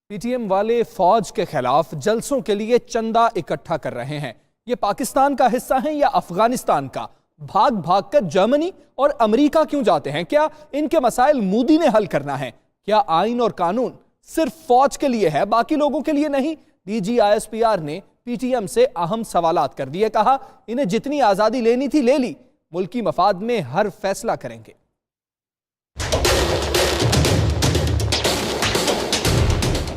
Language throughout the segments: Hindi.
पीटीएम वाले फौज के खिलाफ जलसों के लिए चंदा इकट्ठा कर रहे हैं। ये पाकिस्तान का हिस्सा है या अफगानिस्तान का? भाग भाग कर जर्मनी और अमेरिका क्यों जाते हैं? क्या इनके मसाइल मोदी ने हल करना है? क्या आइन और कानून सिर्फ फौज के लिए है, बाकी लोगों के लिए नहीं? डीजी आईएसपीआर ने पीटीएम से अहम सवालात कर दिए। कहा, इन्हें जितनी आजादी लेनी थी ले ली, मुल्की मफाद में हर फैसला करेंगे।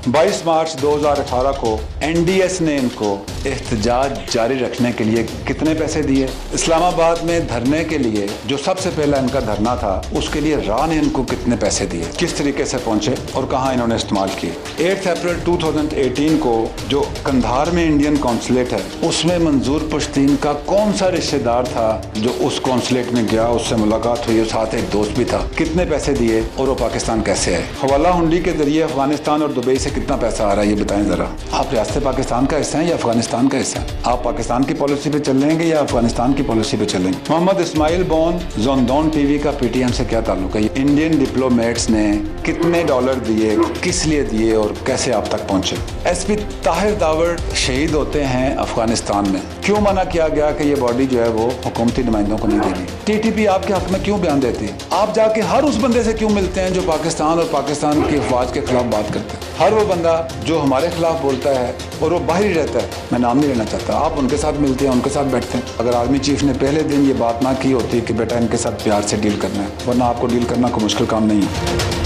22 मार्च 2018 को एनडीएस ने इनको एहतजाज जारी रखने के लिए कितने पैसे दिए? इस्लामाबाद में धरने के लिए जो सबसे पहला इनका धरना था, उसके लिए राह ने इनको कितने पैसे दिए, किस तरीके से पहुंचे और कहां इन्होंने इस्तेमाल किए? 8 अप्रैल 2018 को जो कंधार में इंडियन कौंसलेट है, उसमें मंजूर पश्तीन का कौन सा रिश्तेदार था जो उस कौंसलेट में गया, उससे मुलाकात हुई, साथ एक दोस्त भी था? कितने पैसे दिए और वो पाकिस्तान कैसे आए? हवाला हुंडी के जरिए अफगानिस्तान और दुबई से कितना पैसा आ रहा है, ये बताएं जरा। आप रियासत पाकिस्तान का हिस्सा हैं या अफगानिस्तान का हिस्सा है? आप पाकिस्तान की पॉलिसी पे चलेंगे या अफगानिस्तान की पॉलिसी पे चलेंगे? मोहम्मद इस्माइल बोन जोंदोन टीवी का पीटीएम से क्या ताल्लुक है? इंडियन डिप्लोमेट्स ने कितने डॉलर दिए, किस लिए दिए और कैसे आप तक पहुंचे? एसपी ताहिर दावर शहीद होते हैं अफगानिस्तान में, क्यों मना किया गया कि ये बॉडी जो है वो हुकूमती नुमाइंदों को नहीं देनी? टीटीपी आपके हक में क्यों बयान देती है? आप जाके हर उस बंदे से क्यों मिलते हैं जो पाकिस्तान और पाकिस्तान की अफवाज के खिलाफ बात करते हैं? हर वो बंदा जो हमारे खिलाफ बोलता है और वो बाहर ही रहता है, मैं नाम नहीं लेना चाहता, आप उनके साथ मिलते हैं, उनके साथ बैठते हैं। अगर आर्मी चीफ ने पहले दिन ये बात ना की होती कि बेटा इनके साथ प्यार से डील करना है, वरना आपको डील करना कोई मुश्किल काम नहीं है।